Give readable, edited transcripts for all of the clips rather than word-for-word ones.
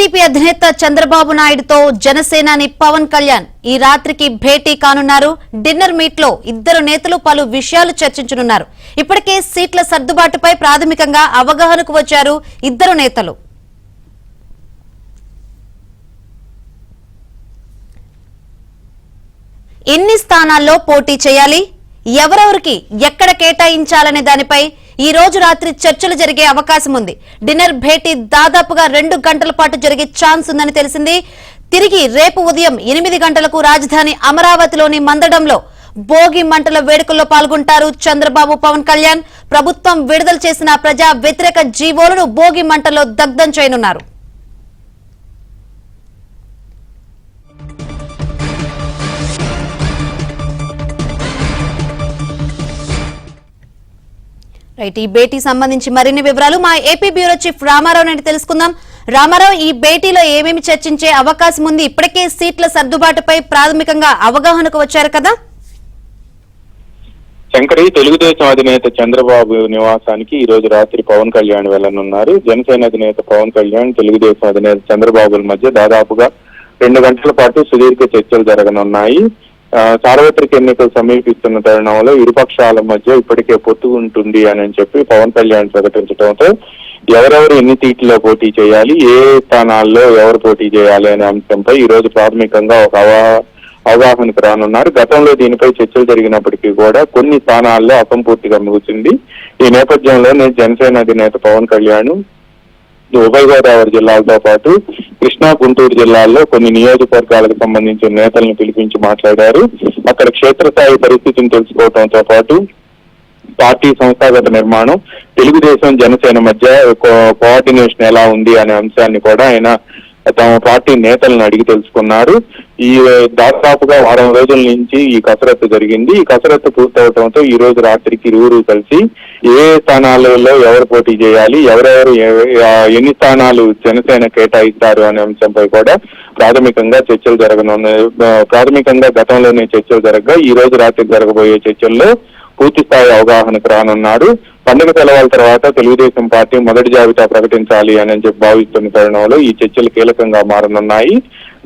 TDP అధినేత చంద్రబాబు నాయుడుతో జనసేనాని పవన్ కళ్యాణ్ ఈ రాత్రికి భేటీ కానున్నారు. డిన్నర్ మీట్ లో ఇద్దరు నేతలు పలు విషయాలు చర్చించనున్నారు. ఇప్పటికే సీట్ల సర్దుబాటుపై ప్రాథమికంగా అవగాహనకు వచ్చారు ఇద్దరు నేతలు. ఎన్ని స్థానాల్లో పోటీ చేయాలి, ఎవరెవరికి ఎక్కడ కేటాయించాలనే దానిపై ఈ రోజు రాత్రి చర్చలు జరిగే అవకాశం ఉంది. డిన్నర్ భేటీ దాదాపుగా 2 గంటల పాటు జరిగే ఛాన్స్ ఉందని తెలిసింది. తిరిగి రేపు ఉదయం 8 గంటలకు రాజధాని అమరావతిలోని మందడంలో భోగి మంటల వేడుకల్లో పాల్గొంటారు చంద్రబాబు, పవన్ కళ్యాణ్. ప్రభుత్వం విడుదల చేసిన ప్రజా వ్యతిరేక జీవోలను భోగి మంటల్లో దగ్ధం చేయనున్నారు. ఈ భేటీ సంబంధించి మరిన్ని వివరాలు మా ఏపీ బ్యూరో చీఫ్ రామారావు నుండి తెలుసుకుందాం. రామారావు, ఈ భేటీలో ఏమేమి చర్చించే అవకాశం ఉంది? ఇప్పటికే సీట్ల సర్దుబాటుపై ప్రాథమికంగా అవగాహనకు వచ్చారు కదా? శంకరి, తెలుగుదేశం అధినేత చంద్రబాబు నివాసానికి ఈ రోజు రాత్రి పవన్ కళ్యాణ్ వెళ్లనున్నారు. జనసేన అధినేత పవన్ కళ్యాణ్, తెలుగుదేశం అధినేత చంద్రబాబుల మధ్య దాదాపుగా 2 గంటల పాటు సుదీర్ఘ చర్చలు జరగనున్నాయి. సార్వత్రిక ఎన్నికలు సమీపిస్తున్న తరుణంలో ఇరుపక్షాల మధ్య ఇప్పటికే పొత్తు ఉంటుంది అని చెప్పి పవన్ కళ్యాణ్ ప్రకటించడంతో ఎవరెవరు ఎన్ని సీట్లలో పోటీ చేయాలి, ఏ స్థానాల్లో ఎవరు పోటీ చేయాలి అనే అంశంపై ఈ రోజు ప్రాథమికంగా ఒక అవగాహనకు రానున్నారు. గతంలో దీనిపై చర్చలు జరిగినప్పటికీ కూడా కొన్ని స్థానాల్లో అసంపూర్తిగా ముగిసింది. ఈ నేపథ్యంలోనే జనసేన అధినేత పవన్ కళ్యాణ్ ఉభయ గోదావరి జిల్లాలతో పాటు కృష్ణా, గుంటూరు జిల్లాల్లో కొన్ని నియోజకవర్గాలకు సంబంధించిన నేతలను పిలిపించి మాట్లాడారు. అక్కడ క్షేత్రస్థాయి పరిస్థితిని తెలుసుకోవడంతో పాటు పార్టీ సంస్థాగత నిర్మాణం, తెలుగుదేశం జనసేన మధ్య కోఆర్డినేషన్ ఎలా ఉంది అనే అంశాన్ని కూడా ఆయన తమ పార్టీ నేతలను అడిగి తెలుసుకున్నారు. ఈ దాదాపుగా వారం రోజుల నుంచి ఈ కసరత్తు జరిగింది. ఈ కసరత్తు పూర్తవడంతో ఈ రోజు రాత్రికి ఇరువురు కలిసి ఏ స్థానాలలో ఎవరు పోటీ చేయాలి, ఎవరెవరు ఎన్ని స్థానాలు జనసేన కేటాయిస్తారు అనే అంశంపై కూడా ప్రాథమికంగా చర్చలు జరగనున్నాయి. ప్రాథమికంగా గతంలోనే చర్చలు జరగగా ఈ రోజు రాత్రి జరగబోయే చర్చల్లో పూర్తి స్థాయి అవగాహనకు రానున్నారు. పండుగ సెలవుల తర్వాత తెలుగుదేశం పార్టీ మొదటి జాబితా ప్రకటించాలి అని చెప్పి భావిస్తున్న తరుణంలో ఈ చర్చలు కీలకంగా మారనున్నాయి.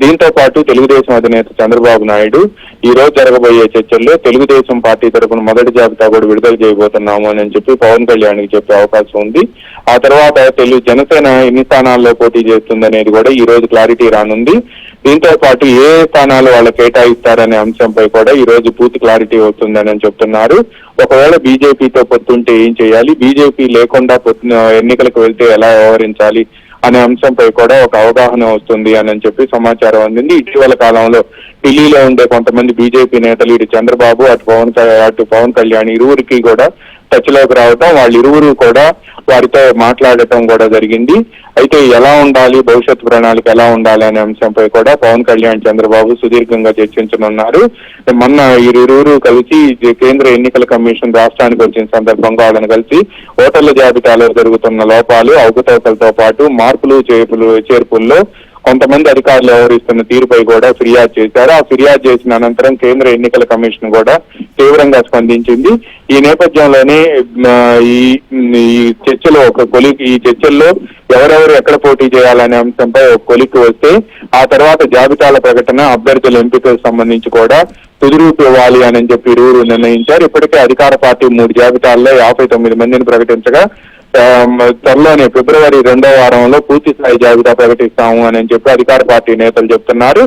దీంతో పాటు తెలుగుదేశం అధినేత చంద్రబాబు నాయుడు ఈ రోజు జరగబోయే చర్చల్లో తెలుగుదేశం పార్టీ తరఫున మొదటి జాబితా కూడా విడుదల చేయబోతున్నాము అని చెప్పి పవన్ కళ్యాణ్ కి చెప్పే అవకాశం ఉంది. ఆ తర్వాత జనసేన ఎన్ని స్థానాల్లో పోటీ చేస్తుంది అనేది కూడా ఈ రోజు క్లారిటీ రానుంది. దీంతో పాటు ఏ స్థానాలు వాళ్ళు కేటాయిస్తారనే అంశంపై కూడా ఈ రోజు పూర్తి క్లారిటీ వస్తుందని చెప్తున్నారు. ఒకవేళ బీజేపీతో పొత్తుంటే ఏం చేయాలి, బీజేపీ లేకుండా ఎన్నికలకు వెళ్తే ఎలా వ్యవహరించాలి అనే అంశంపై కూడా ఒక అవగాహన వస్తుంది అని చెప్పి సమాచారం అందింది. ఇటీవల కాలంలో ఢిల్లీలో ఉండే కొంతమంది బీజేపీ నేతలు ఇటు చంద్రబాబు అటు పవన్ కళ్యాణ్ ఇరువురికి కూడా టచ్ లోకి రావటం, వాళ్ళు ఇరువురు కూడా వారితో మాట్లాడటం కూడా జరిగింది. అయితే ఎలా ఉండాలి, భవిష్యత్ ప్రణాళిక ఎలా ఉండాలి అనే అంశంపై కూడా పవన్ కళ్యాణ్, చంద్రబాబు సుదీర్ఘంగా చర్చించనున్నారు. మొన్న ఇరువురు కలిసి కేంద్ర ఎన్నికల కమిషన్ రాష్ట్రానికి వచ్చిన సందర్భంగా వాళ్ళని కలిసి ఓటర్ల జాబితాలో జరుగుతున్న లోపాలు, అవకతవకలతో పాటు మార్పులు చేర్పుల్లో కొంతమంది అధికారులు వ్యవహరిస్తున్న తీరుపై కూడా ఫిర్యాదు చేశారు. ఆ ఫిర్యాదు చేసిన అనంతరం కేంద్ర ఎన్నికల కమిషన్ కూడా తీవ్రంగా స్పందించింది. ఈ నేపథ్యంలోనే ఈ చర్చల్లో ఎవరెవరు ఎక్కడ పోటీ చేయాలనే అంశంపై ఒక కొలిక్కి వస్తే ఆ తర్వాత జాబితాల ప్రకటన, అభ్యర్థుల ఎంపికకు సంబంధించి కూడా తుదిరూపు ఇవ్వాలి అని చెప్పి ఇరువురు నిర్ణయించారు. ఇప్పటికే అధికార పార్టీ 3 జాబితాల్లో 59 మందిని ప్రకటించగా త్వరలోనే ఫిబ్రవరి 2వ వారంలో పూర్తి స్థాయి జాబితా ప్రకటిస్తాము అని చెప్పి అధికార పార్టీ నేతలు చెప్తున్నారు.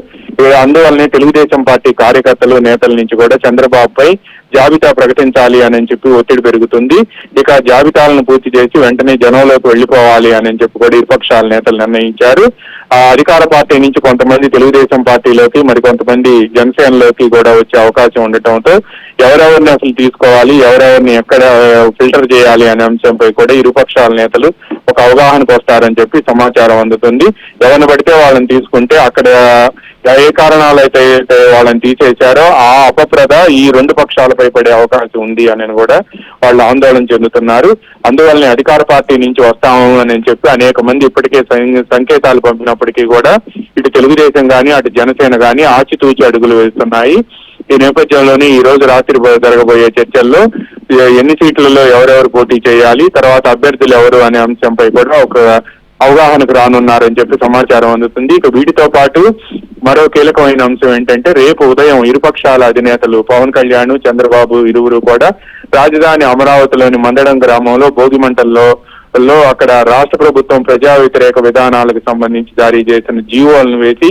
అందువల్లనే తెలుగుదేశం పార్టీ కార్యకర్తలు, నేతల నుంచి కూడా చంద్రబాబుపై జాబితా ప్రకటించాలి అని చెప్పి ఒత్తిడి పెరుగుతుంది. ఇక జాబితాలను పూర్తి చేసి వెంటనే జనంలోకి వెళ్లిపోవాలి అని చెప్పి కూడా ఇరుపక్షాల నేతలు నిర్ణయించారు. అధికార పార్టీ నుంచి కొంతమంది తెలుగుదేశం పార్టీలోకి, మరి కొంతమంది జనసేనలోకి కూడా వచ్చే అవకాశం ఉండటంతో ఎవరెవరిని అసలు తీసుకోవాలి, ఎవరెవరిని ఎక్కడ ఫిల్టర్ చేయాలి అనే అంశంపై కూడా ఇరుపక్షాల నేతలు ఒక అవగాహనకు వస్తారని చెప్పి సమాచారం అందుతుంది. ఎవరిని పడితే వాళ్ళని తీసుకుంటే అక్కడ ఏ కారణాలు అయితే వాళ్ళని తీసేశారో ఆ అపప్రద ఈ 2 పక్షాలపై పడే అవకాశం ఉంది అని కూడా వాళ్ళు ఆందోళన చెందుతున్నారు. అందువల్లనే అధికార పార్టీ నుంచి వస్తాము అని చెప్పి అనేక మంది ఇప్పటికే సంకేతాలు పంపినప్పటికీ కూడా ఇటు తెలుగుదేశం కానీ అటు జనసేన కానీ ఆచితూచి అడుగులు వేస్తున్నాయి. ఈ నేపథ్యంలోనే ఈ రోజు రాత్రి జరగబోయే చర్చల్లో ఎన్ని సీట్లలో ఎవరెవరు పోటీ చేయాలి, తర్వాత అభ్యర్థులు ఎవరు అనే అంశంపై కూడా ఒక అవగాహనకు రానున్నారని చెప్పి సమాచారం అందుతుంది. ఇక వీటితో పాటు మరో కీలకమైన అంశం ఏంటంటే రేపు ఉదయం ఇరుపక్షాల అధినేతలు పవన్ కళ్యాణ్, చంద్రబాబు ఇరువురు కూడా రాజధాని అమరావతిలోని మందడం గ్రామంలో భోగిమంటల్లో అక్కడ రాష్ట్ర ప్రభుత్వం ప్రజా వ్యతిరేక విధానాలకు సంబంధించి జారీ చేసిన జీవోలను వేసి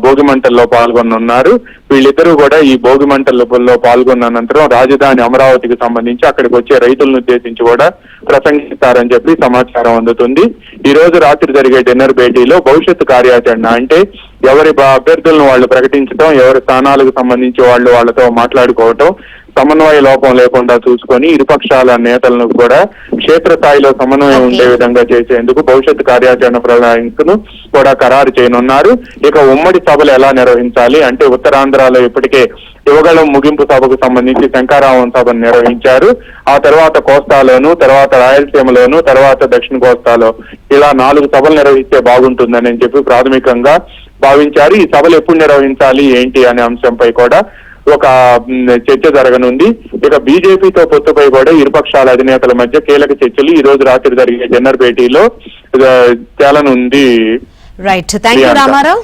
భోగిమంటల్లో పాల్గొనున్నారు. వీళ్ళిద్దరూ కూడా ఈ భోగిమంటల్లో పాల్గొన్న అనంతరం రాజధాని అమరావతికి సంబంధించి అక్కడికి వచ్చే రైతులను ఉద్దేశించి కూడా ప్రసంగిస్తారని చెప్పి సమాచారం అందుతుంది. ఈ రోజు రాత్రి జరిగే డిన్నర్ భేటీలో భవిష్యత్తు కార్యాచరణ అంటే ఎవరి అభ్యర్థులను వాళ్ళు ప్రకటించడం, ఎవరి స్థానాలకు సంబంధించి వాళ్ళతో మాట్లాడుకోవటం, సమన్వయ లోపం లేకుండా చూసుకొని ఇరుపక్షాల నేతలను కూడా క్షేత్రస్థాయిలో సమన్వయం ఉండే విధంగా చేసేందుకు భవిష్యత్తు కార్యాచరణ ప్రణాళికను కూడా ఖరారు చేయనున్నారు. ఇక ఉమ్మడి సభలు ఎలా నిర్వహించాలి అంటే ఉత్తరాంధ్రలో ఇప్పటికే యువగళం ముగింపు సభకు సంబంధించి శంకారావం సభను నిర్వహించారు. ఆ తర్వాత కోస్తాలోను, తర్వాత రాయలసీమలోను, తర్వాత దక్షిణ కోస్తాలో ఇలా 4 సభలు నిర్వహిస్తే బాగుంటుందని చెప్పి ప్రాథమికంగా భావించారు. ఈ సభలు ఎప్పుడు నిర్వహించాలి ఏంటి అనే అంశంపై కూడా ఒక చర్చ జరగనుంది. ఇక బీజేపీతో పొత్తుపై కూడా ఇరుపక్షాల అధినేతల మధ్య కీలక చర్చలు ఈ రోజు రాత్రి జరిగే డిన్నర్ భేటీలో తేలనుంది. Right, thank you Ramarao.